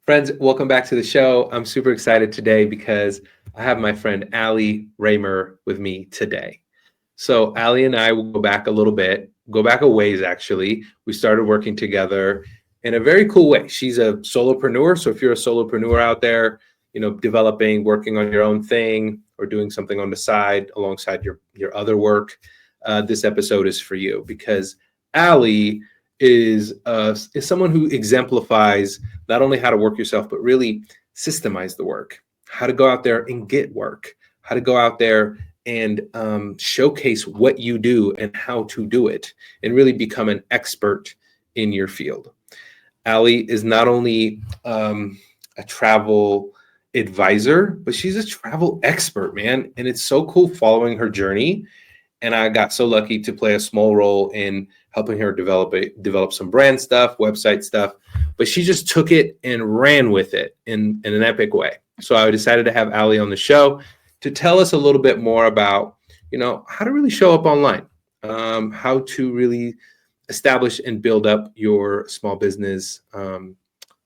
Friends, welcome back to the show. I'm super excited today because I have my friend Rmer with me today. So Allie and I will go back a little bit, go back a ways actually. We started working together in a very cool way. She's a solopreneur. So if you're a solopreneur out there, developing, working on your own thing or doing something on the side alongside your other work, this episode is for you because Allie is someone who exemplifies not only how to work yourself, but really systemize the work, how to go out there and get work, how to go out there and showcase what you do and how to do it, and really become an expert in your field. Allie is not only a travel advisor, but she's a travel expert, man. And it's so cool following her journey. And I got so lucky to play a small role in helping her develop some brand stuff, website stuff. But she just took it and ran with it in an epic way. So I decided to have Allie on the show to tell us a little bit more about, how to really show up online, how to really establish and build up your small business.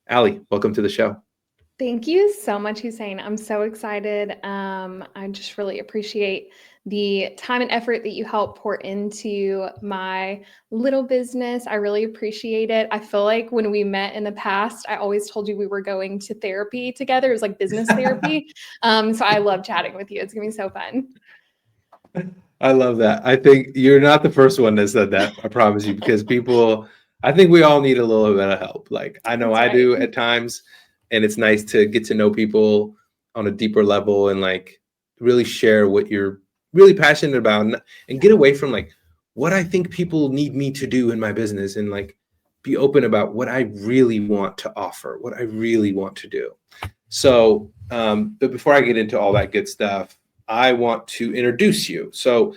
Allie, welcome to the show. Thank you so much, Hussein. I'm so excited. I just really appreciate the time and effort that you help pour into my little business. I really appreciate it. I feel like when we met in the past, I always told you we were going to therapy together. It was like business therapy. So I love chatting with you. It's gonna be so fun. I love that. I think you're not the first one that said that, I promise you, because I think we all need a little bit of help. Like I know I do at times, and it's nice to get to know people on a deeper level and like really share what you're really passionate about and get away from like what I think people need me to do in my business and like be open about what I really want to offer, what I really want to do. So, but before I get into all that good stuff, I want to introduce you. So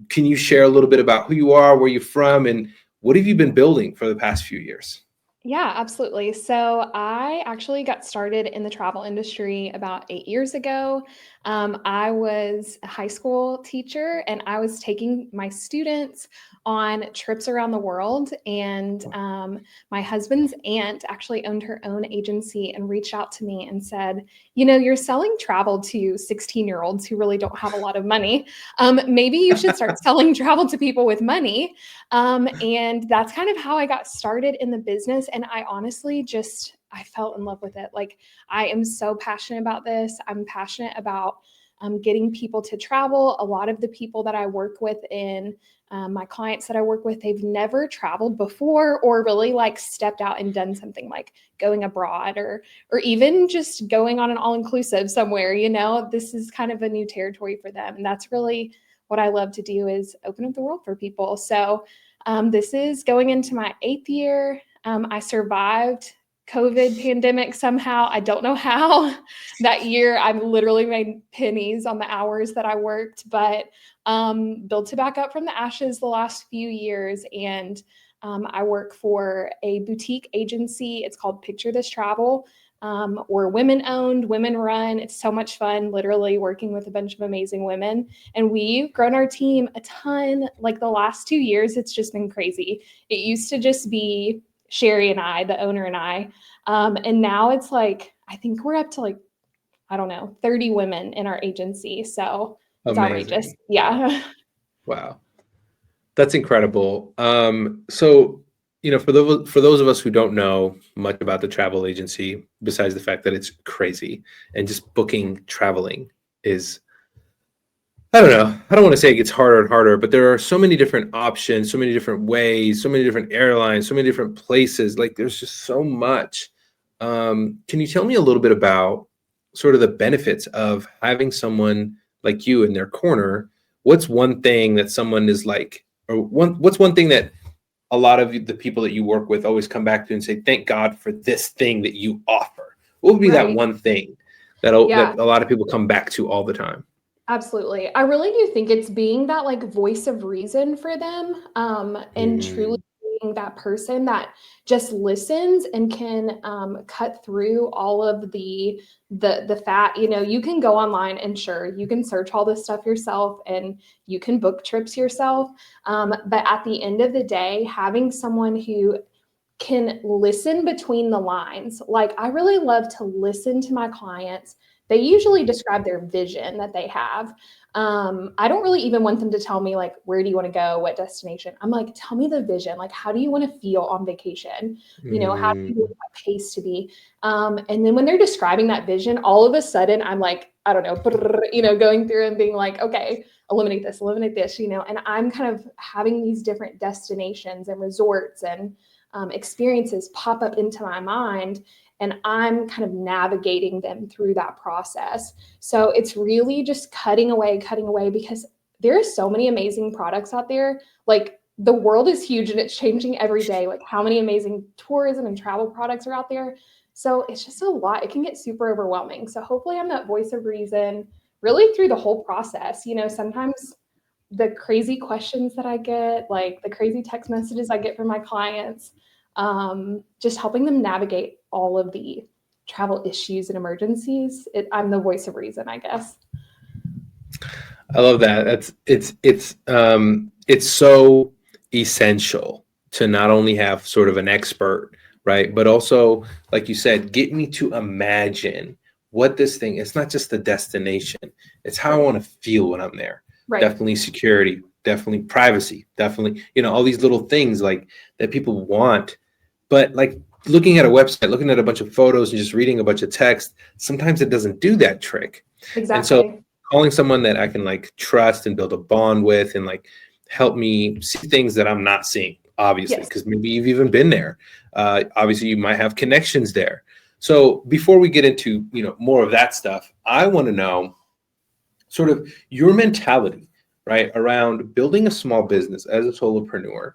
can you share a little bit about who you are, where you're from, and what have you been building for the past few years? Yeah, absolutely. So I actually got started in the travel industry about 8 years ago. I was a high school teacher and I was taking my students on trips around the world. And my husband's aunt actually owned her own agency and reached out to me and said, you're selling travel to 16-year-olds who really don't have a lot of money. Maybe you should start selling travel to people with money. And that's kind of how I got started in the business. And I honestly I fell in love with it. Like I am so passionate about this. I'm passionate about getting people to travel. A lot of the people that I work with my clients that I work with, they've never traveled before or really like stepped out and done something like going abroad or even just going on an all-inclusive somewhere, this is kind of a new territory for them. And that's really what I love to do is open up the world for people. So this is going into my 8th year. I survived COVID pandemic somehow. I don't know how. That year, I literally made pennies on the hours that I worked, but built it back up from the ashes the last few years. And I work for a boutique agency. It's called Picture This Travel. We're women-owned, women-run. It's so much fun, literally working with a bunch of amazing women. And we've grown our team a ton. Like the last 2 years, it's just been crazy. It used to just be Sherry and I, the owner and I. And now it's like, I think we're up to like, I don't know, 30 women in our agency. So it's Amazing. outrageous. Yeah. Wow. That's incredible. So, for those of us who don't know much about the travel agency, besides the fact that it's crazy and just booking traveling is, I don't know. I don't want to say it gets harder and harder, but there are so many different options, so many different ways, so many different airlines, so many different places. Like there's just so much. Can you tell me a little bit about sort of the benefits of having someone like you in their corner? What's one thing that someone is like, what's one thing that a lot of the people that you work with always come back to and say, thank God for this thing that you offer? What would be that one thing that a lot of people come back to all the time? Absolutely. I really do think it's being that like voice of reason for them, and truly being that person that just listens and can cut through all of the fat. You can go online and sure, you can search all this stuff yourself and you can book trips yourself. But at the end of the day, having someone who can listen between the lines. Like, I really love to listen to my clients. They usually describe their vision that they have. I don't really even want them to tell me, like, where do you want to go, what destination? I'm like, tell me the vision. Like, how do you want to feel on vacation? How do you want that pace to be? And then when they're describing that vision, all of a sudden I'm like, I don't know, going through and being like, okay, eliminate this, and I'm kind of having these different destinations and resorts and experiences pop up into my mind, and I'm kind of navigating them through that process. So it's really just cutting away, because there are so many amazing products out there. Like, the world is huge and it's changing every day. Like, how many amazing tourism and travel products are out there? So it's just a lot. It can get super overwhelming. So hopefully I'm that voice of reason really through the whole process. Sometimes the crazy questions that I get, like the crazy text messages I get from my clients, just helping them navigate all of the travel issues and emergencies. I'm the voice of reason, I guess. I love that. It's so essential to not only have sort of an expert, right, but also, like you said, get me to imagine what this thing. It's not just the destination; it's how I want to feel when I'm there. Right. Definitely security, definitely privacy, definitely all these little things like that people want, but like looking at a website, looking at a bunch of photos, and just reading a bunch of text, sometimes it doesn't do that trick. Exactly. And so calling someone that I can like trust and build a bond with and like help me see things that I'm not seeing, obviously, because maybe you've even been there. Obviously, you might have connections there. So before we get into more of that stuff, I want to know sort of your mentality, right, around building a small business as a solopreneur.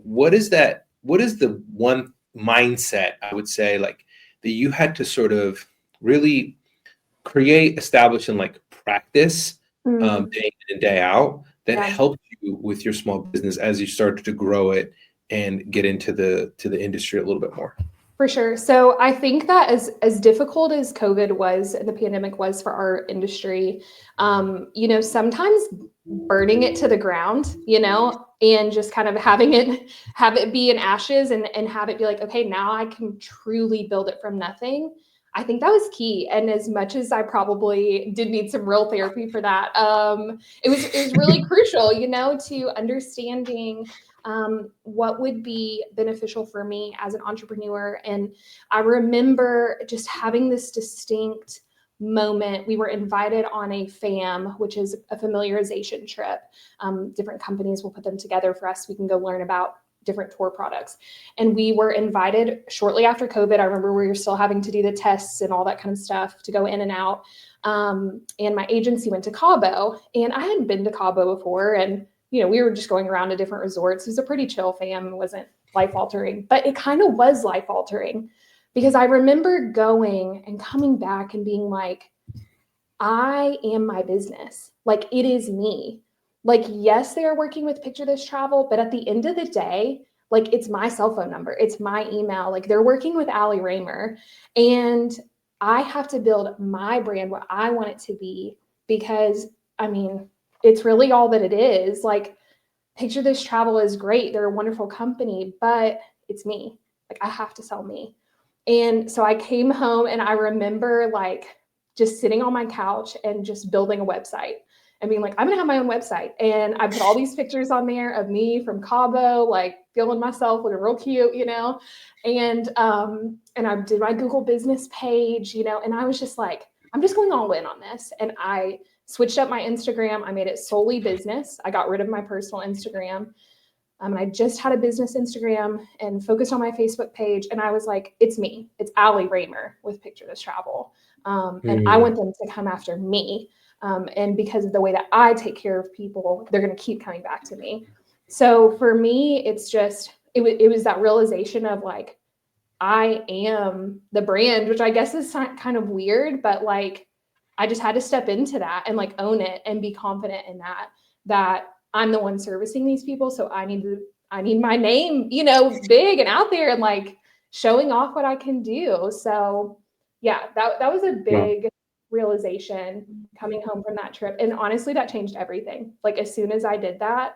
What is that? What is the one mindset, I would say, like that you had to sort of really create, establish, and like practice day in and day out that helped you with your small business as you started to grow it and get into the industry a little bit more? For sure. So I think that as difficult as COVID was and the pandemic was for our industry, sometimes burning it to the ground, and just kind of have it be in ashes and have it be like, okay, now I can truly build it from nothing. I think that was key. And as much as I probably did need some real therapy for that, it was really crucial, to understanding what would be beneficial for me as an entrepreneur. And I remember just having this distinct moment. We were invited on a FAM, which is a familiarization trip. Different companies will put them together for us. We can go learn about different tour products. And we were invited shortly after COVID. I remember we were still having to do the tests and all that kind of stuff to go in and out. And my agency went to Cabo, and I hadn't been to Cabo before. And we were just going around to different resorts. It was a pretty chill fam. It wasn't life-altering, but it kind of was life-altering, because I remember going and coming back and being like, I am my business. Like, it is me. Like, yes, they are working with Picture This Travel, but at the end of the day, like, it's my cell phone number. It's my email. Like, they're working with Rmer, and I have to build my brand what I want it to be, because, it's really all that it is. Like, Picture This Travel is great. They're a wonderful company, but it's me. Like, I have to sell me. And so I came home and I remember like just sitting on my couch and just building a website and being like, I'm gonna have my own website. And I put all these pictures on there of me from Cabo, like feeling myself looking real cute, and I did my Google business page, and I was just like, I'm just going all in on this. And I switched up my Instagram. I made it solely business. I got rid of my personal Instagram. And I just had a business Instagram and focused on my Facebook page. And I was like, it's me. It's Rmer with Picture This Travel. And I want them to come after me. And because of the way that I take care of people, they're going to keep coming back to me. So for me, it's just, it was that realization of like, I am the brand, which I guess is kind of weird, but like, I just had to step into that and like own it and be confident in that I'm the one servicing these people. So I need my name, big and out there and like showing off what I can do. So yeah, that was a big realization coming home from that trip. And honestly, that changed everything. Like as soon as I did that,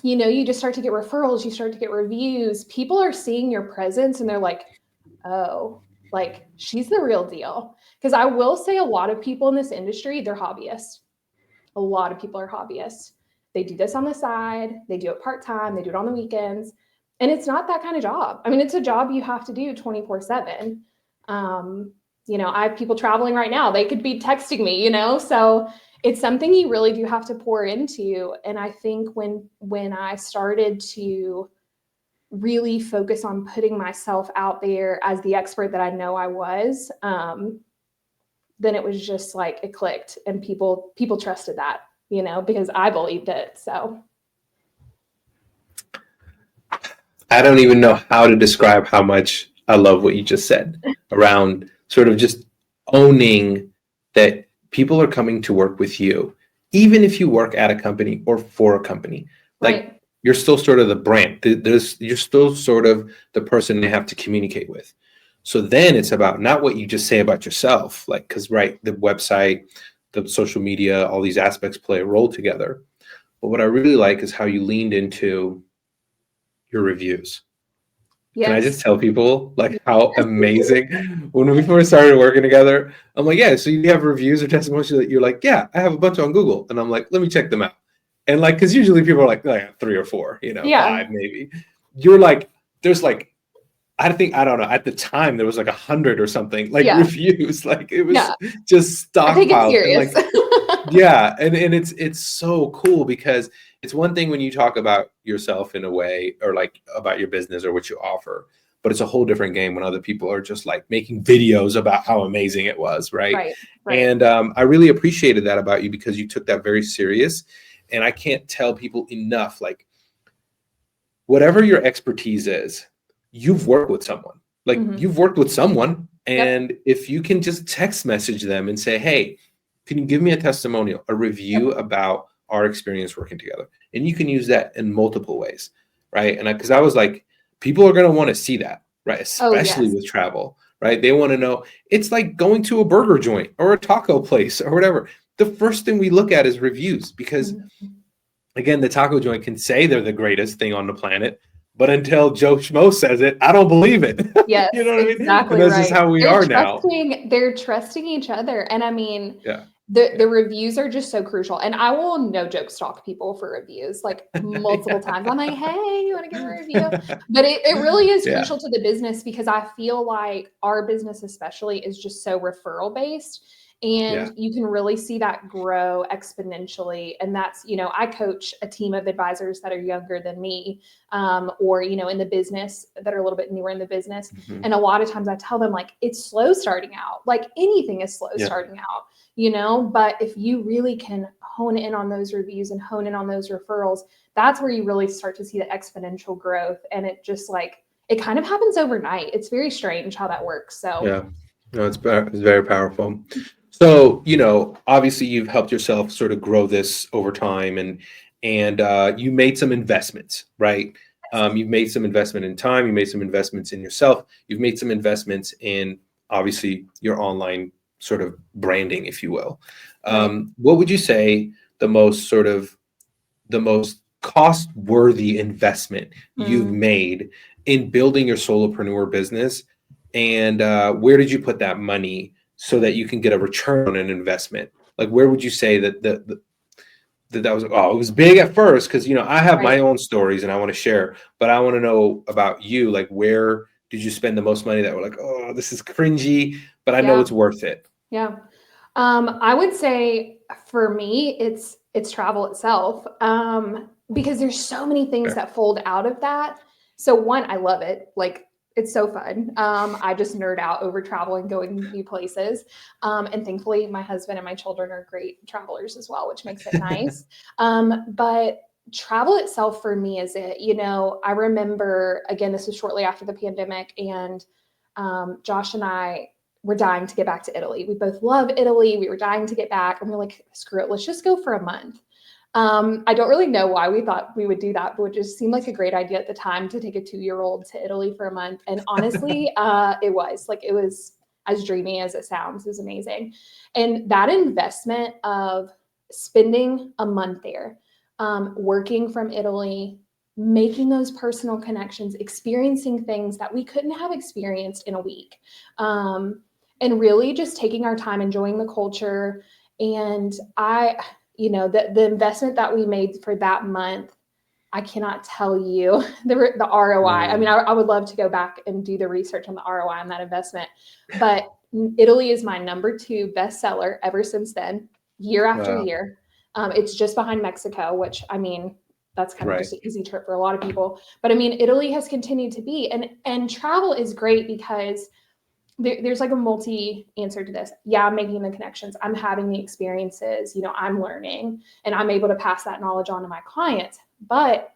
you just start to get referrals, you start to get reviews. People are seeing your presence and they're like, oh, like she's the real deal. Because I will say a lot of people in this industry, they're hobbyists. A lot of people are hobbyists. They do this on the side, they do it part-time, they do it on the weekends. And it's not that kind of job. I mean, it's a job you have to do 24/7. I have people traveling right now. They could be texting me, so it's something you really do have to pour into. And I think when I started to really focus on putting myself out there as the expert that I know I was, then it was just like it clicked, and people trusted that, because I believed it. So I don't even know how to describe how much I love what you just said around sort of just owning that people are coming to work with you, even if you work at a company or for a company. Like right. you're still sort of the brand. You're still sort of the person they have to communicate with. So then it's about not what you just say about yourself, like, because the website, the social media, all these aspects play a role together. But what I really like is how you leaned into your reviews. Can I just Yes. tell people like how amazing when we first started working together? I'm like, yeah, so you have reviews or testimonials that you're like, yeah, I have a bunch on Google. And I'm like, let me check them out. And like, because usually people are like 3 or 4, Yeah. 5 maybe. You're like, there's like, I don't know, at the time there was like 100 or something, like Yeah. reviews. Like it was Yeah. just I take it stockpiled. And serious. like, yeah, and it's so cool because it's one thing when you talk about yourself in a way or like about your business or what you offer, but it's a whole different game when other people are just like making videos about how amazing it was, right? Right. Right. And I really appreciated that about you because you took that very serious. And I can't tell people enough, like whatever your expertise is, you've worked with someone. Like Mm-hmm. you've worked with someone, Yep. and if you can just text message them and say, hey, can you give me a testimonial, a review Yep. about our experience working together? And you can use that in multiple ways, right? And because I was like, people are going to want to see that, right? Oh, Especially yes. with travel, right? They want to know. It's like going to a burger joint or a taco place or whatever. The first thing we look at is reviews because, Mm-hmm. again, the taco joint can say they're the greatest thing on the planet, but until Joe Schmo says it, I don't believe it. Yes, You know what I mean? And exactly that's just right. how we are now. They're trusting each other. And I mean, Yeah. the reviews are just so crucial. And I will no joke stalk people for reviews like multiple times. I'm like, hey, you want to give a review? But it really is Yeah. crucial to the business because I feel like our business especially is just so referral based. Yeah. And you can really see that grow exponentially. And that's, I coach a team of advisors that are younger than me, or, in the business that are a little bit newer in the business. Mhm. And a lot of times I tell them, like, it's slow starting out. Like anything is slow Yeah. starting out, but if you really can hone in on those reviews and hone in on those referrals, that's where you really start to see the exponential growth. And it just it kind of happens overnight. It's very strange how that works. So Yeah. No, it's very powerful. So, obviously you've helped yourself sort of grow this over time and you made some investments, right? You've made some investment in time, you made some investments in yourself, you've made some investments in obviously your online sort of branding, if you will. right. What would you say the most cost worthy investment you've Mm. made in building your solopreneur business? And where did you put that money so that you can get a return on an investment? Like, where would you say that was? Oh, it was big at first because I have Right. my own stories and I want to share, but I want to know about you. Like, where did you spend the most money that were like, oh, this is cringy, but I know Yeah. it's worth it? Yeah. I would say for me, it's travel itself. Because there's so many things Okay. that fold out of that. So one, I love it. Like it's so fun. I just nerd out over travel and going new places. And thankfully my husband and my children are great travelers as well, which makes it nice. But travel itself for me is it, I remember, again, this was shortly after the pandemic, and Josh and I were dying to get back to Italy. We both love Italy. We were dying to get back, and we're like, screw it, let's just go for a month. I don't really know why we thought we would do that, but it just seemed like a great idea at the time to take a 2-year-old to Italy for a month. And honestly, it was as dreamy as it sounds. It was amazing. And that investment of spending a month there, working from Italy, making those personal connections, experiencing things that we couldn't have experienced in a week. And really just taking our time, enjoying the culture. And the investment that we made for that month, I cannot tell you the ROI. I mean, I would love to go back and do the research on the ROI on that investment, but Italy is my number 2 bestseller ever since then, year after year. It's just behind Mexico, which, I mean, that's kind of just an easy trip for a lot of people. But I mean, Italy has continued to be, and travel is great because there's like a multi-answer to this. Yeah, I'm making the connections. I'm having the experiences, I'm learning, and I'm able to pass that knowledge on to my clients. But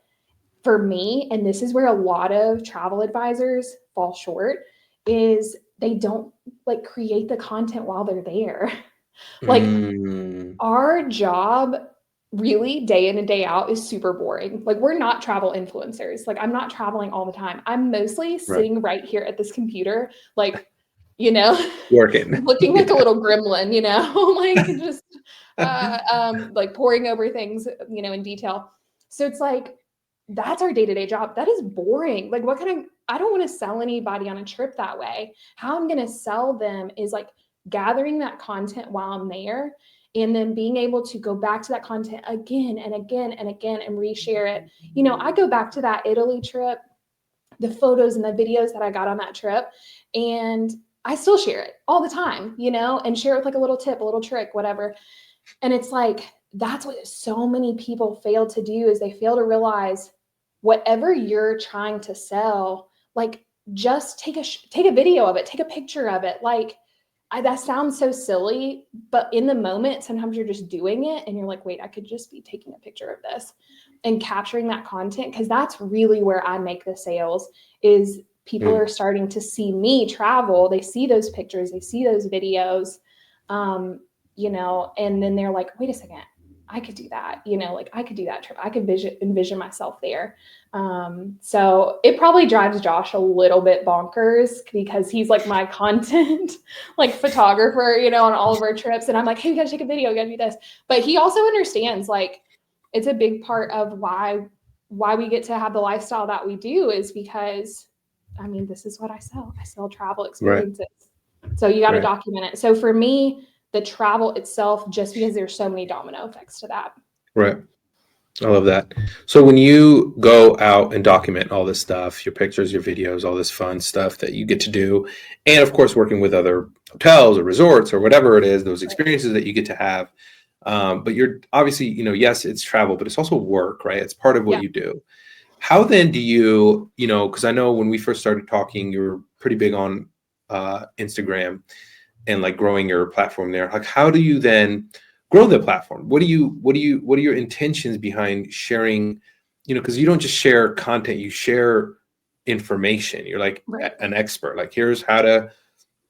for me, and this is where a lot of travel advisors fall short, is they don't like create the content while they're there. Like our job really day in and day out is super boring. Like we're not travel influencers. Like I'm not traveling all the time. I'm mostly sitting right here at this computer, like, working, looking like a little gremlin, like just like poring over things, in detail. So it's like, that's our day-to-day job. That is boring. Like I don't want to sell anybody on a trip that way. How I'm going to sell them is like gathering that content while I'm there, and then being able to go back to that content again and again and again and reshare it. I go back to that Italy trip, the photos and the videos that I got on that trip, and I still share it all the time, and share it with like a little tip, a little trick, whatever. And it's like, that's what so many people fail to do, is they fail to realize whatever you're trying to sell, like just take a video of it, take a picture of it. Like that sounds so silly, but in the moment, sometimes you're just doing it and you're like, wait, I could just be taking a picture of this and capturing that content. Cause that's really where I make the sales, is people are starting to see me travel. They see those pictures, they see those videos, and then they're like, wait a second, I could do that, like I could do that trip. I could envision myself there. So it probably drives Josh a little bit bonkers because he's like my content, like photographer, on all of our trips. And I'm like, hey, we gotta take a video, we gotta do this. But he also understands, like, it's a big part of why we get to have the lifestyle that we do, is because, I mean, this is what I sell. I sell travel experiences. So you got to document it. So for me, the travel itself, just because there's so many domino effects to that. Right. I love that. So when you go out and document all this stuff, your pictures, your videos, all this fun stuff that you get to do, and of course, working with other hotels or resorts or whatever it is, those experiences that you get to have. But you're obviously, yes, it's travel, but it's also work, right? It's part of what you do. How then do you, because I know when we first started talking, you were pretty big on Instagram and like growing your platform there. Like, how do you then grow the platform? What are your intentions behind sharing? Because you don't just share content, you share information. You're like an expert. Like, here's how to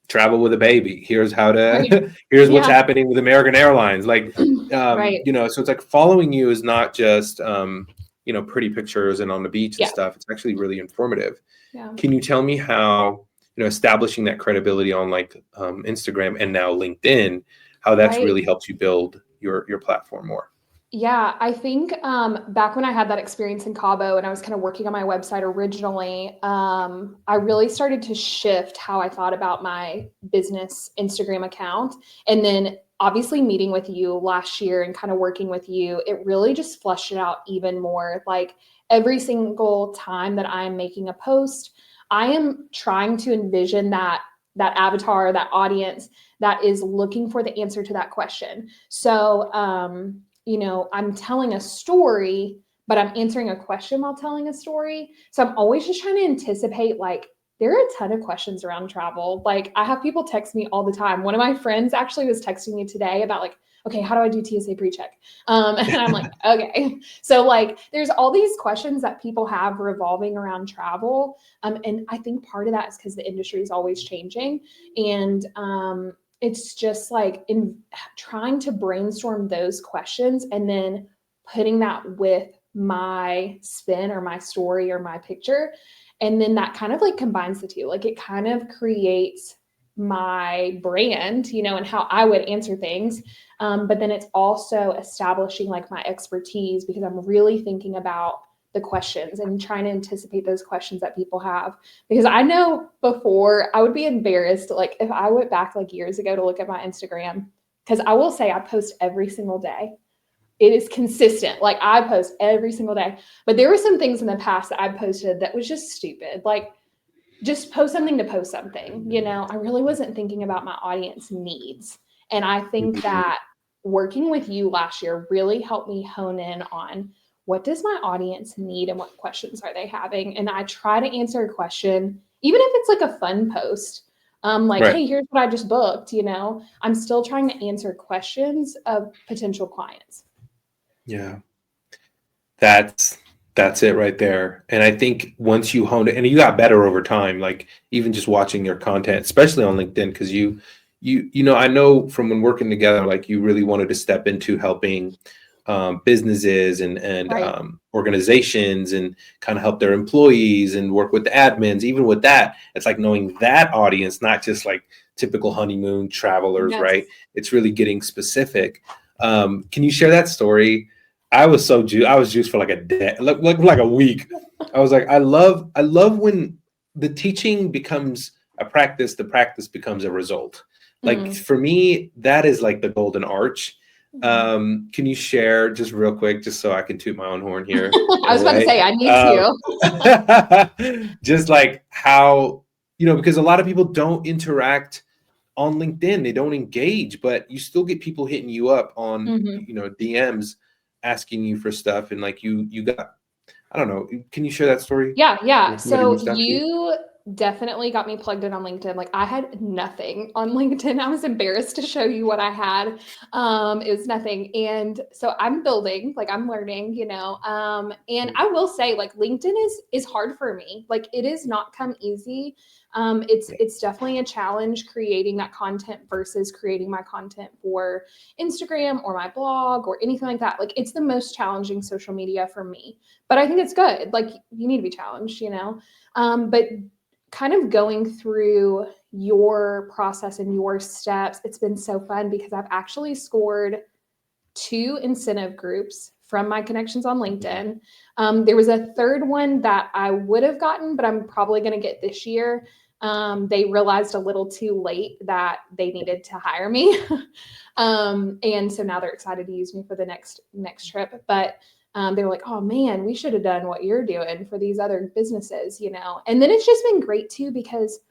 travel with a baby. Here's how to. Here's what's happening with American Airlines. Like, so it's like following you is not just pretty pictures and on the beach and stuff. It's actually really informative. Can you tell me how, establishing that credibility on like Instagram and now LinkedIn, how that's really helped you build your platform more? Yeah, I think back when I had that experience in Cabo and I was kind of working on my website originally, I really started to shift how I thought about my business Instagram account. And then obviously meeting with you last year and kind of working with you, it really just fleshed it out even more. Like every single time that I'm making a post, I am trying to envision that avatar, that audience that is looking for the answer to that question. So, I'm telling a story, but I'm answering a question while telling a story. So I'm always just trying to anticipate, like, there are a ton of questions around travel. Like I have people text me all the time. One of my friends actually was texting me today about like, okay, how do I do TSA pre-check? And I'm like, okay. So like, there's all these questions that people have revolving around travel. And I think part of that is because the industry is always changing. And it's just like in trying to brainstorm those questions and then putting that with my spin or my story or my picture. And then that kind of like combines the two. Like it kind of creates my brand, and how I would answer things. But then it's also establishing like my expertise, because I'm really thinking about the questions and trying to anticipate those questions that people have. Because I know before, I would be embarrassed, like if I went back like years ago to look at my Instagram, because I will say I post every single day. It is consistent. Like I post every single day, but there were some things in the past that I posted that was just stupid. Like just post something to post something, I really wasn't thinking about my audience needs. And I think that working with you last year really helped me hone in on what does my audience need and what questions are they having. And I try to answer a question, even if it's like a fun post, like, Right. hey, here's what I just booked, I'm still trying to answer questions of potential clients. Yeah. That's it right there. And I think once you honed it, and you got better over time, like even just watching your content, especially on LinkedIn, because I know from when working together, like you really wanted to step into helping businesses and Right. organizations and kind of help their employees and work with the admins. Even with that, it's like knowing that audience, not just like typical honeymoon travelers, Yes. right? It's really getting specific. Can you share that story? I was I was juiced for like a day, like a week. I was like, I love when the teaching becomes a practice, the practice becomes a result. Like for me, that is like the golden arch. Can you share just real quick, just so I can toot my own horn here I in a was about to way? say, I need to. Just like how, because a lot of people don't interact on LinkedIn, they don't engage, but you still get people hitting you up on, DMs asking you for stuff. And like you got, I don't know, can you share that story? Yeah. When somebody So reached out to you? you definitely got me plugged in on LinkedIn. Like I had nothing on LinkedIn. I was embarrassed to show you what I had. It was nothing. And so I'm building, like I'm learning, and I will say like LinkedIn is hard for me. Like it has not come easy. It's definitely a challenge creating that content versus creating my content for Instagram or my blog or anything like that. Like it's the most challenging social media for me, but I think it's good. Like you need to be challenged, but kind of going through your process and your steps, it's been so fun because I've actually scored 2 incentive groups from my connections on LinkedIn. There was a third one that I would have gotten, but I'm probably going to get this year. They realized a little too late that they needed to hire me. And so now they're excited to use me for the next trip. But they were like, oh man, we should have done what you're doing for these other businesses, And then it's just been great too, because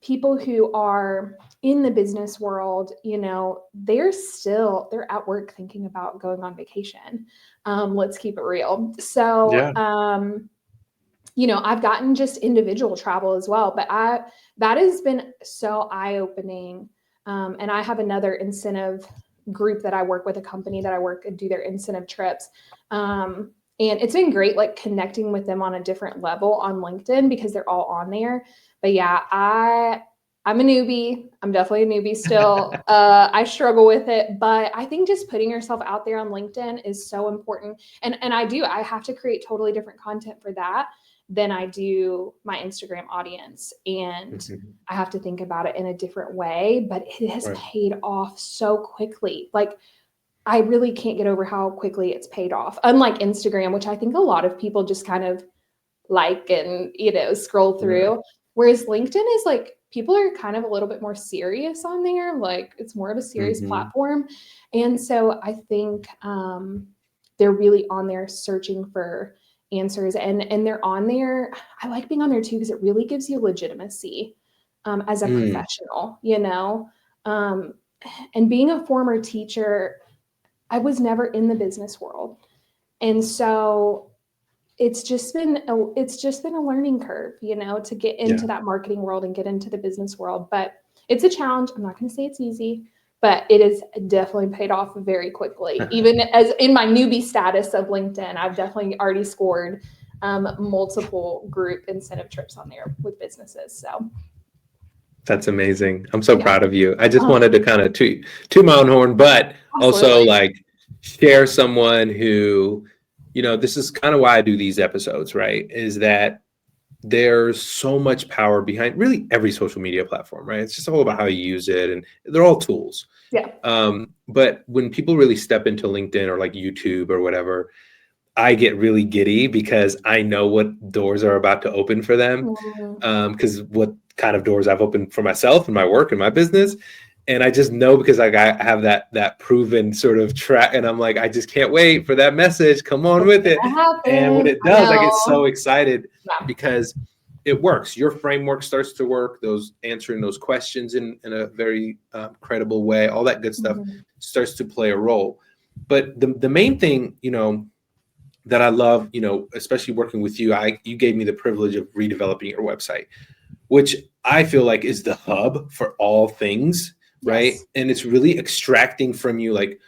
people who are in the business world, they're at work thinking about going on vacation. Let's keep it real. So, Yeah. I've gotten just individual travel as well, but that has been so eye-opening. And I have another incentive group that I work with, a company that I work and do their incentive trips. And it's been great, like connecting with them on a different level on LinkedIn because they're all on there. But yeah, I'm a newbie. I'm definitely a newbie still. I struggle with it, but I think just putting yourself out there on LinkedIn is so important. And I have to create totally different content for that than I do my Instagram audience. And I have to think about it in a different way, but it has paid off so quickly. Like I really can't get over how quickly it's paid off. Unlike Instagram, which I think a lot of people just kind of like and, scroll through. Whereas LinkedIn is like, people are kind of a little bit more serious on there. Like it's more of a serious platform. And so I think they're really on there searching for answers, and they're on there. I like being on there too, because it really gives you legitimacy as a professional, and being a former teacher, I was never in the business world. And so it's just been a learning curve, to get into that marketing world and get into the business world. But it's a challenge. I'm not going to say it's easy, but it is definitely paid off very quickly. Even as in my newbie status of LinkedIn, I've definitely already scored multiple group incentive trips on there with businesses. So That's amazing. I'm so proud of you. I just wanted to kind of toot my own horn, but also like share someone who, this is kind of why I do these episodes, right? Is that there's so much power behind really every social media platform, right? It's just all about how you use it, and they're all tools. Yeah. But when people really step into LinkedIn or like YouTube or whatever, I get really giddy because I know what doors are about to open for them. Because what kind of doors I've opened for myself and my work and my business. And I just know because like I have that proven sort of track, and I'm like, I just can't wait for that message. Come on with it. And when Happen. it does, I get so know. excited Yeah. because it works. Your framework starts to work. Those answering those questions in a very credible way, all that good stuff starts to play a role. But the main thing, that I love, especially working with you, you gave me the privilege of redeveloping your website, which I feel like is the hub for all things, right? Yes. And it's really extracting from you, like,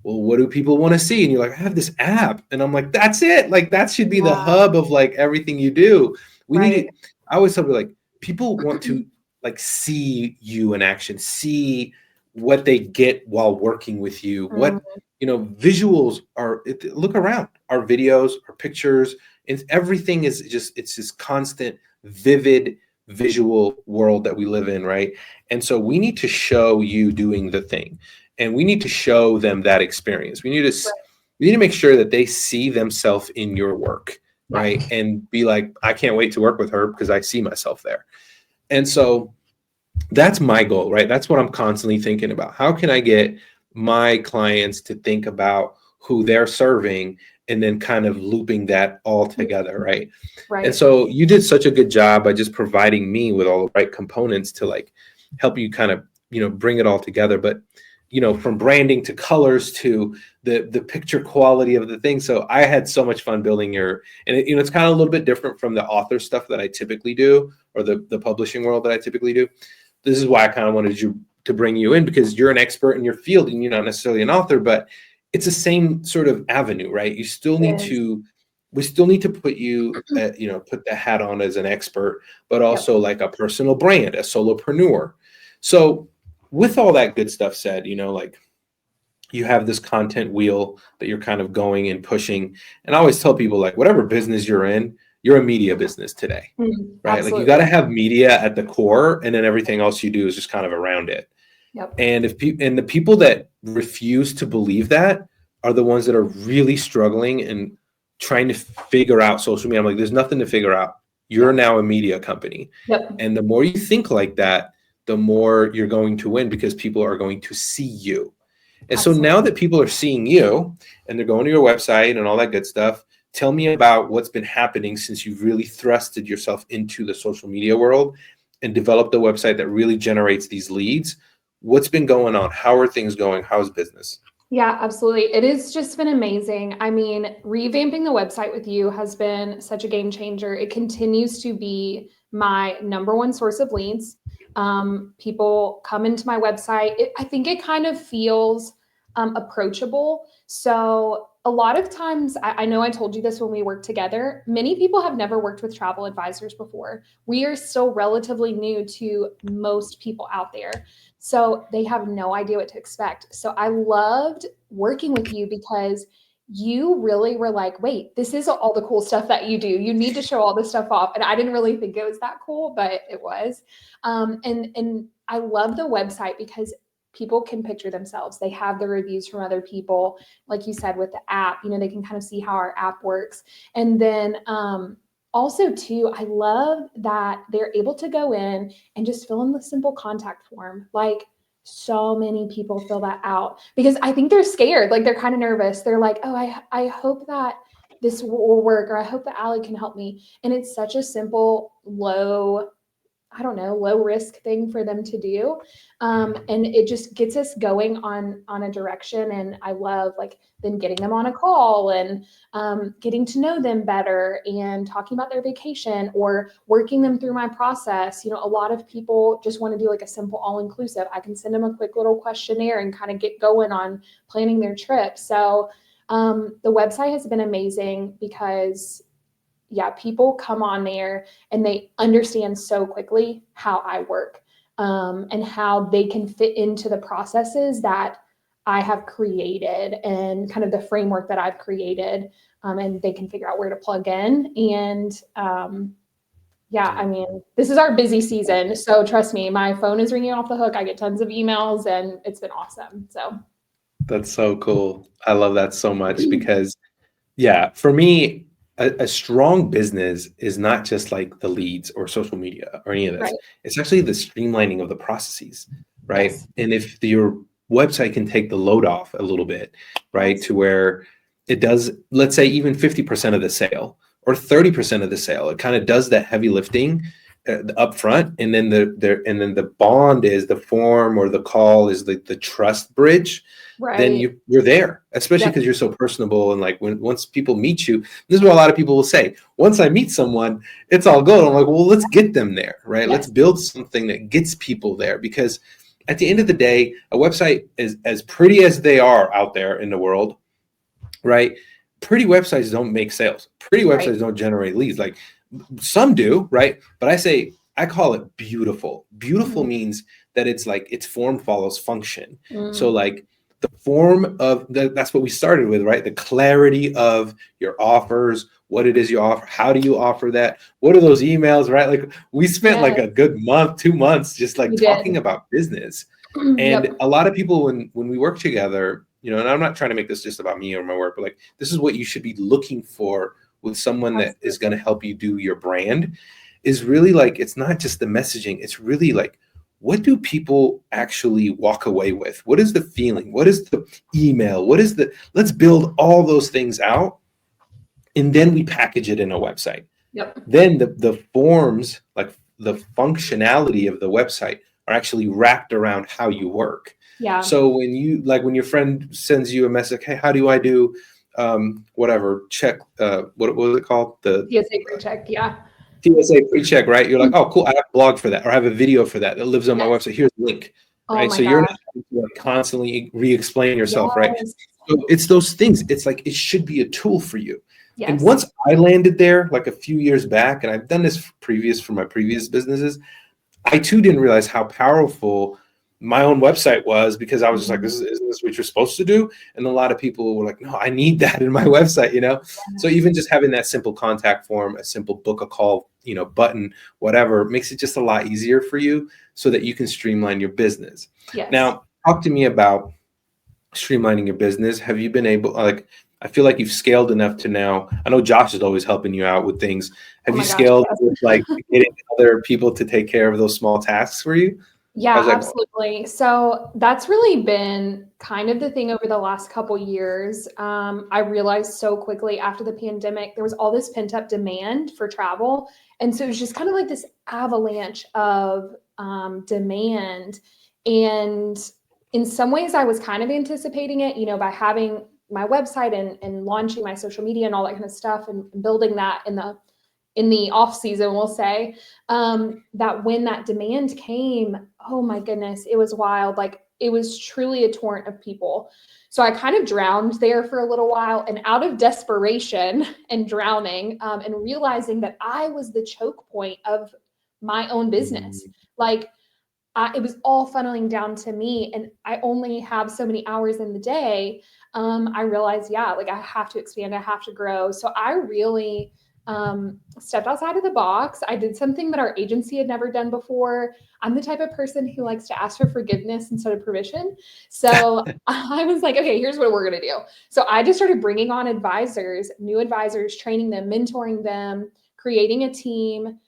well, what do people want to see? And you're like, I have this app. And I'm like, that's it. Like, that should be the Yeah. hub of like everything you do. We need Right. it. I always tell people, like, people want to like see you in action, see what they get while working with you. What, visuals are, look around, our videos, our pictures, and everything is just, it's this constant, vivid visual world that we live in, right? And so we need to show you doing the thing, and we need to show them that experience. We need to make sure that they see themselves in your work, Yeah. right? And be like, I can't wait to work with her because I see myself there. And so that's my goal, right? That's what I'm constantly thinking about. How can I get my clients to think about who they're serving and then kind of looping that all together, right? Right. And so you did such a good job by just providing me with all the right components to like help you kind of, bring it all together. But, from branding to colors to the picture quality of the thing. So I had so much fun building it's kind of a little bit different from the author stuff that I typically do, or the publishing world that I typically do. This is why I kind of wanted you to bring you in, because you're an expert in your field and you're not necessarily an author, but it's the same sort of avenue, right? We still need to put you, put the hat on as an expert, but also like a personal brand, a solopreneur. So with all that good stuff said, like you have this content wheel that you're kind of going and pushing. And I always tell people, like, whatever business you're in, you're a media business today, right? Absolutely. Like you got to have media at the core, and then everything else you do is just kind of around it. Yep. And the people that refuse to believe that are the ones that are really struggling and trying to figure out social media. I'm like, there's nothing to figure out. You're now a media company. Yep. And the more you think like that, the more you're going to win, because people are going to see you. And Absolutely. So now that people are seeing you and they're going to your website and all that good stuff, tell me about what's been happening since you've really thrusted yourself into the social media world and developed a website that really generates these leads. What's been going on? How are things going? How's business? Yeah, absolutely. It has just been amazing. I mean, revamping the website with you has been such a game changer. It continues to be my number one source of leads. People come into my website. I think it kind of feels approachable. So a lot of times, I know I told you this when we worked together, many people have never worked with travel advisors before. We are still relatively new to most people out there. So they have no idea what to expect. So I loved working with you because you really were like, wait, this is all the cool stuff that you do. You need to show all this stuff off. And I didn't really think it was that cool, but it was. And I love the website because people can picture themselves. They have the reviews from other people. Like you said, with the app, they can kind of see how our app works. And then also too, I love that they're able to go in and just fill in the simple contact form. Like so many people fill that out because I think they're scared. Like they're kind of nervous. They're like, oh, I hope that this will work, or I hope that Allie can help me. And it's such a simple, low risk thing for them to do. And it just gets us going on a direction. And I love like then getting them on a call and getting to know them better and talking about their vacation or working them through my process. A lot of people just want to do like a simple all-inclusive. I can send them a quick little questionnaire and kind of get going on planning their trip. So the website has been amazing because people come on there and they understand so quickly how I work and how they can fit into the processes that I have created and kind of the framework that I've created. And they can figure out where to plug in. And Yeah, I mean, this is our busy season. So trust me, my phone is ringing off the hook. I get tons of emails and it's been awesome. So That's so cool. I love that so much because, yeah, for me, a strong business is not just like the leads or social media or any of this. right. It's actually the streamlining of the processes, right? Yes. And if your website can take the load off a little bit, right, Yes. to where it does, let's say even 50% of the sale or 30% of the sale, it kind of does that heavy lifting up front, and then the bond is the form or the call is the trust bridge. Then Right. you're there, especially Yep. because you're so personable. And like once people meet you, this is what a lot of people will say: once I meet someone, it's all good. I'm like, well, let's get them there, right? Let's Yes. build something that gets people there, because at the end of the day, a website is as pretty as they are out there in the world, right? Pretty websites don't make sales. Pretty Right. websites don't generate leads. Like some do, right? But I call it beautiful. Beautiful Mhm. means that it's like its form follows function. So Mm. like the form of that's what we started with, right? The clarity of your offers, what it is you offer, how do you offer that? What are those emails, right? Like we spent like Yes, a good month, 2 months just like we did. talking about business. And Yep. a lot of people, when we work together, and I'm not trying to make this just about me or my work, but like this is what you should be looking for with someone that is going Absolutely. to help you do your brand, is really like it's not just the messaging, it's really like what do people actually walk away with? What is the feeling? What is the email? What is the let's build all those things out, and then we package it in a website. Yep. Then the forms, like the functionality of the website, are actually wrapped around how you work. Yeah. So when your friend sends you a message, hey, how do I do whatever check, what was it called, the TSA pre-check. Yeah. TSA pre-check, right? You're like, oh, cool, I have a blog for that, or I have a video for that that lives on my Yes. website. Here's the link, Oh right? my So you're not gosh. having to like constantly re-explain yourself, right? Yes. So it's those things. It's like it should be a tool for you. And Yes. once I landed there, like a few years back, and I've done this for my previous businesses, I too didn't realize how powerful my own website was, because I was just like, Mhm. isn't this what you're supposed to do? And a lot of people were like, no, I need that in my website. So Yes. even just having that simple contact form, a simple book a call, button, whatever, makes it just a lot easier for you so that you can streamline your business. Yes. Now, talk to me about streamlining your business. Have you been able, like, I feel like you've scaled enough to now, I know Josh is always helping you out with things. Oh Have you my gosh. scaled with Yes. like getting other people to take care of those small tasks for you? Yeah, How's that going? absolutely. So that's really been kind of the thing over the last couple years. I realized so quickly after the pandemic, there was all this pent up demand for travel. And so it was just kind of like this avalanche of demand. And in some ways, I was kind of anticipating it, by having my website and launching my social media and all that kind of stuff and building that in the off season, we'll say, that when that demand came, oh my goodness, it was wild. Like it was truly a torrent of people. So I kind of drowned there for a little while, and out of desperation and drowning, and realizing that I was the choke point of my own business. Mm, Like it was all funneling down to me, and I only have so many hours in the day. I realized, yeah, like I have to expand, I have to grow. So I really stepped outside of the box. I did something that our agency had never done before. I'm the type of person who likes to ask for forgiveness instead of permission. So I was like, okay, here's what we're going to do. So I just started bringing on advisors, new advisors, training them, mentoring them, creating a team.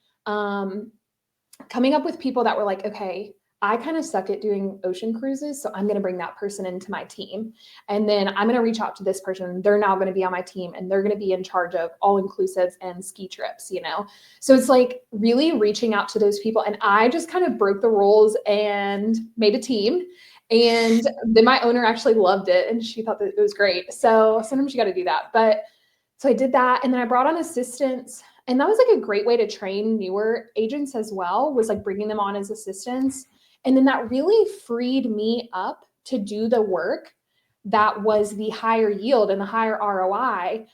Coming up with people that were like, okay, I kind of suck at doing ocean cruises, so I'm going to bring that person into my team. And then I'm going to reach out to this person. They're now going to be on my team, and they're going to be in charge of all inclusives and ski trips. So it's like really reaching out to those people. And I just kind of broke the rules and made a team. And then my owner actually loved it, and she thought that it was great. So sometimes you got to do that. But so I did that, and then I brought on assistants, and that was like a great way to train newer agents as well, was like bringing them on as assistants. And then that really freed me up to do the work that was the higher yield and the higher ROI.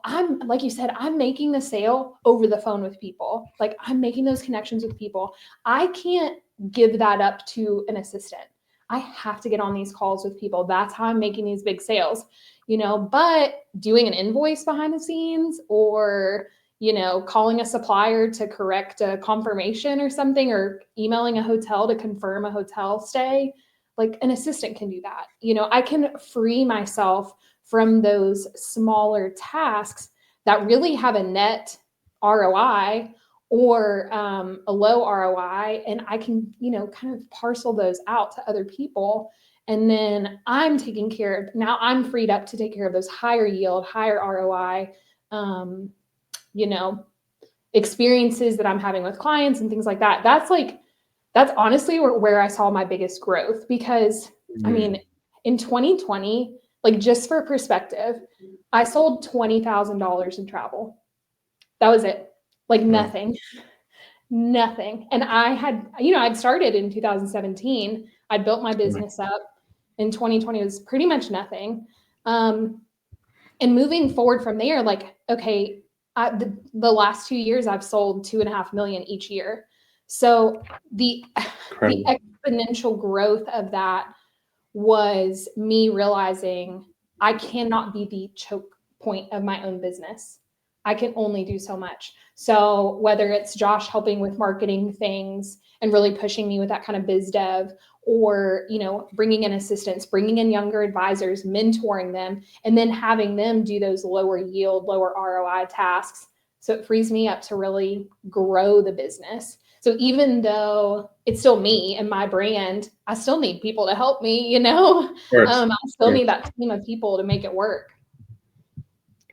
I'm like you said, I'm making the sale over the phone with people. Like I'm making those connections with people. I can't give that up to an assistant. I have to get on these calls with people. That's how I'm making these big sales. But doing an invoice behind the scenes, or calling a supplier to correct a confirmation or something, or emailing a hotel to confirm a hotel stay. Like an assistant can do that. I can free myself from those smaller tasks that really have a net ROI or a low ROI. And I can, kind of parcel those out to other people. And then I'm taking care of, now I'm freed up to take care of those higher yield, higher ROI, experiences that I'm having with clients and things like that. That's honestly where I saw my biggest growth, because I mean, in 2020, like just for perspective, I sold $20,000 in travel. That was it. Like nothing. And I had, I'd started in 2017. I'd built my business up. In 2020, it was pretty much nothing. And moving forward from there, like, okay, the last 2 years, I've sold 2.5 million each year. So the exponential growth of that was me realizing I cannot be the choke point of my own business. I can only do so much. So whether it's Josh helping with marketing things and really pushing me with that kind of biz dev, or, bringing in assistants, bringing in younger advisors, mentoring them, and then having them do those lower yield, lower ROI tasks. So it frees me up to really grow the business. So even though it's still me and my brand, I still need people to help me, I still need that team of people to make it work.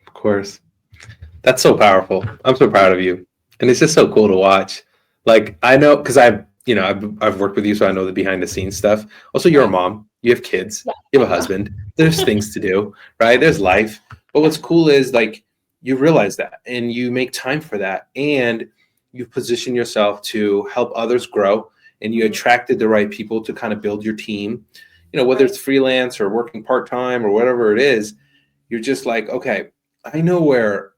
Of course. That's so powerful. I'm so proud of you. And it's just so cool to watch. Like, I know, because I've worked with you, so I know the behind the scenes stuff. Also, you're a mom, you have kids, you have a husband, there's things to do, right? There's life. But what's cool is like, you realize that and you make time for that, and you position yourself to help others grow, and you attracted the right people to kind of build your team, whether it's freelance or working part-time or whatever it is. You're just like, okay, I know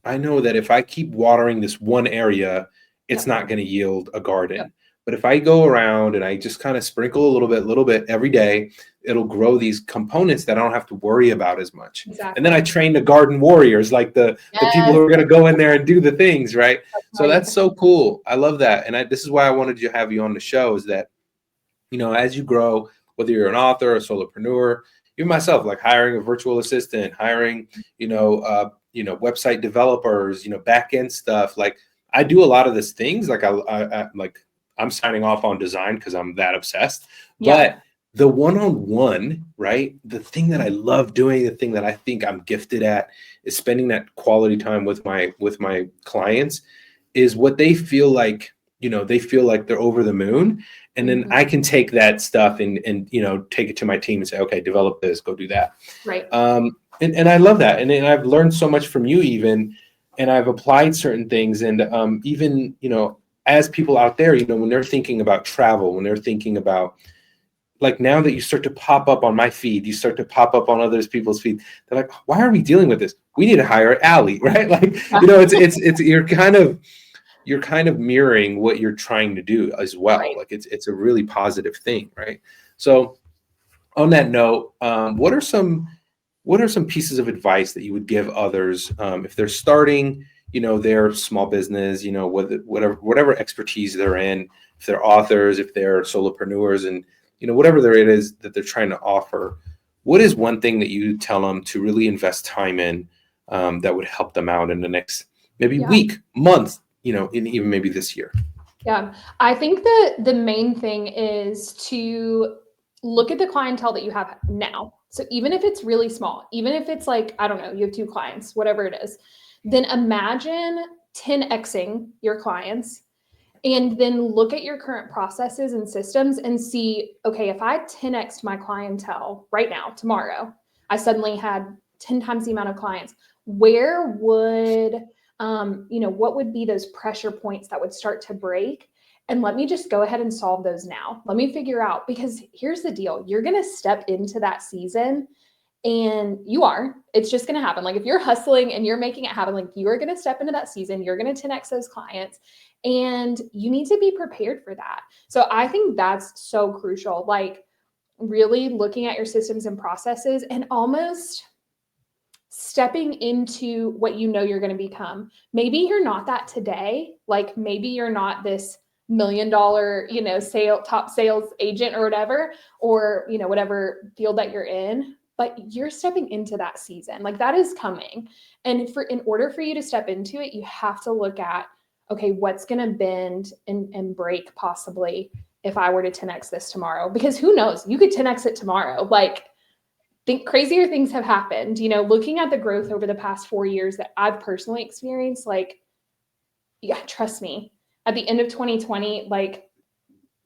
that if I keep watering this one area, it's not going to yield a garden. Yep. But if I go around and I just kind of sprinkle a little bit every day, it'll grow these components that I don't have to worry about as much. Exactly. And then I train the garden warriors, like the people who are going to go in there and do the things, right? So that's so cool. I love that. And this is why I wanted to have you on the show, is that, as you grow, whether you're an author, a solopreneur, even myself, like hiring a virtual assistant, hiring, website developers, back end stuff. Like, I do a lot of these things. Like I'm signing off on design because I'm that obsessed. Yeah. But the one-on-one, right? The thing that I love doing, the thing that I think I'm gifted at, is spending that quality time with my clients. Is what they feel like. They feel like they're over the moon. And then I can take that stuff and take it to my team and say, okay, develop this, go do that. Right. And I love that. And I've learned so much from you even, and I've applied certain things. And even, as people out there, when they're thinking about travel, when they're thinking about, like, now that you start to pop up on my feed, you start to pop up on others people's feed, they're like, why are we dealing with this? We need to hire Allie, right? Like, it's you're kind of mirroring what you're trying to do as well. Right. Like it's a really positive thing, right? So on that note, what are some pieces of advice that you would give others if they're starting, their small business, whatever expertise they're in, if they're authors, if they're solopreneurs, and whatever it is that they're trying to offer, what is one thing that you tell them to really invest time in that would help them out in the next maybe week, month, in even maybe this year? Yeah, I think that the main thing is to look at the clientele that you have now. So even if it's really small, even if it's like, I don't know, you have 2 clients, whatever it is, then imagine 10xing your clients, and then look at your current processes and systems and see, okay, if I 10x'd my clientele right now, tomorrow, I suddenly had 10 times the amount of clients, where would what would be those pressure points that would start to break? And let me just go ahead and solve those now. Let me figure out, because here's the deal. You're going to step into that season, and it's just going to happen. Like, if you're hustling and you're making it happen, like, you are going to step into that season. You're going to 10x those clients, and you need to be prepared for that. So I think that's so crucial. Like, really looking at your systems and processes and almost stepping into what you know you're going to become. Maybe you're not that today. Like maybe you're not this $1 million, top sales agent or whatever, or, whatever field that you're in, but you're stepping into that season. Like that is coming. And in order for you to step into it, you have to look at, okay, what's going to bend and break possibly if I were to 10X this tomorrow, because who knows, you could 10X it tomorrow. Like think crazier things have happened, looking at the growth over the past 4 years that I've personally experienced, like, yeah, trust me, at the end of 2020, like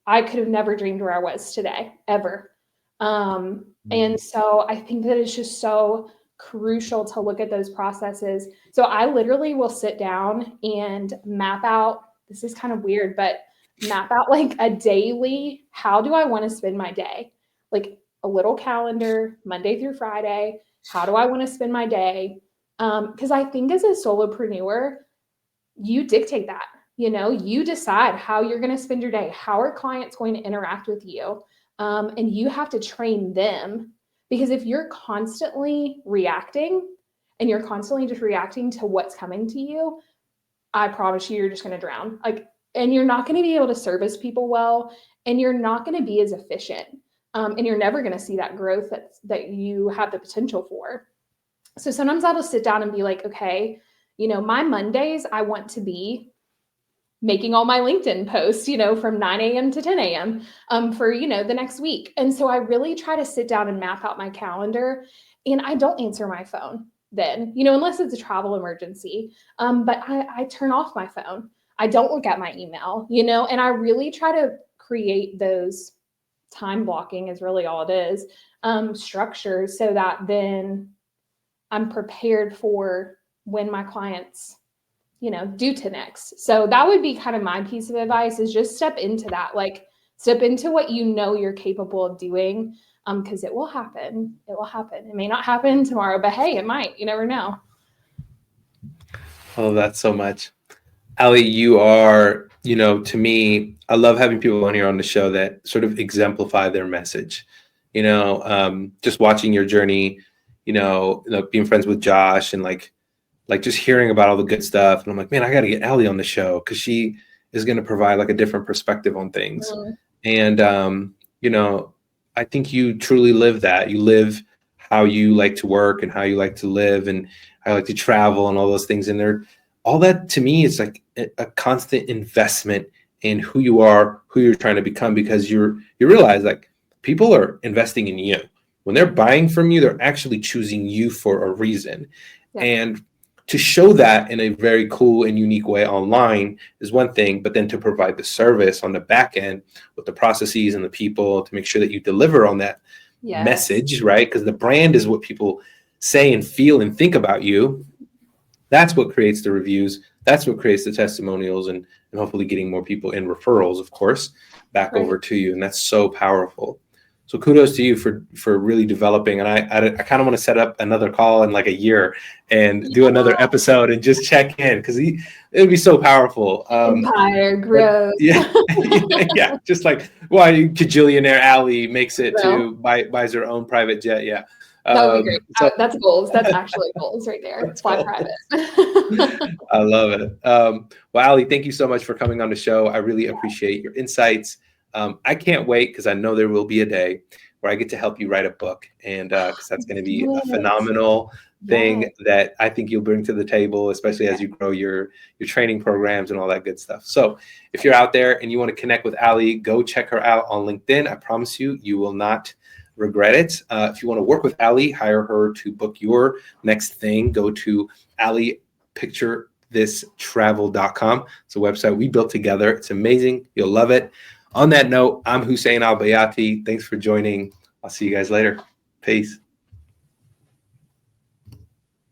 I could have never dreamed where I was today, ever. And so I think that it's just so crucial to look at those processes. So I literally will sit down and map out, this is kind of weird, but map out like a daily, how do I want to spend my day? Like a little calendar, Monday through Friday. How do I want to spend my day? Because I think as a solopreneur, you dictate that. You decide how you're going to spend your day. How are clients going to interact with you? And you have to train them, because if you're constantly reacting and you're constantly just reacting to what's coming to you, I promise you're just going to drown. And you're not going to be able to service people well, and you're not going to be as efficient. And you're never going to see that growth that you have the potential for. So sometimes I'll just sit down and be like, okay, my Mondays, I want to be making all my LinkedIn posts, from 9 a.m. to 10 a.m. For, the next week. And so I really try to sit down and map out my calendar, and I don't answer my phone then, unless it's a travel emergency. But I turn off my phone. I don't look at my email, and I really try to create those time blocking is really all it is, structures, so that then I'm prepared for when my clients, do 10X. So that would be kind of my piece of advice, is just step into that, like step into what you're capable of doing, because it will happen. It will happen. It may not happen tomorrow, but hey, it might. You never know. I love that so much. Ali, you are, to me, I love having people on here on the show that sort of exemplify their message. Just watching your journey, being friends with Josh, and like just hearing about all the good stuff. And I'm like, man, I got to get Ali on the show, because she is going to provide like a different perspective on things. And, I think you truly live that. You live how you like to work and how you like to live and how you like to travel and all those things. And all that to me is like a constant investment in who you are, who you're trying to become, because you realize like people are investing in you. When they're buying from you, they're actually choosing you for a reason. Yeah. And to show that in a very cool and unique way online is one thing, but then to provide the service on the back end with the processes and the people to make sure that you deliver on that message, right? Because the brand is what people say and feel and think about you. That's what creates the reviews. That's what creates the testimonials, and hopefully getting more people in referrals, of course, back over to you. And that's so powerful. So kudos to you for really developing. And I kind of want to set up another call in like a year and do another episode and just check in, because it would be so powerful. Empire growth. Yeah. Just like why Kajillionaire Ali makes it to buys her own private jet. Yeah. That would be great. So, that's goals. That's actually goals right there. Fly private. I love it. Well, Ali, thank you so much for coming on the show. I really appreciate your insights. I can't wait, because I know there will be a day where I get to help you write a book, and because that's going to be a phenomenal thing that I think you'll bring to the table, especially as you grow your training programs and all that good stuff. So if you're out there and you want to connect with Ali, go check her out on LinkedIn. I promise you will not regret it. If you want to work with Ali, hire her to book your next thing, go to alipicturethistravel.com. It's a website we built together. It's amazing. You'll love it. On that note, I'm Hussein Al-Bayati. Thanks for joining. I'll see you guys later. Peace.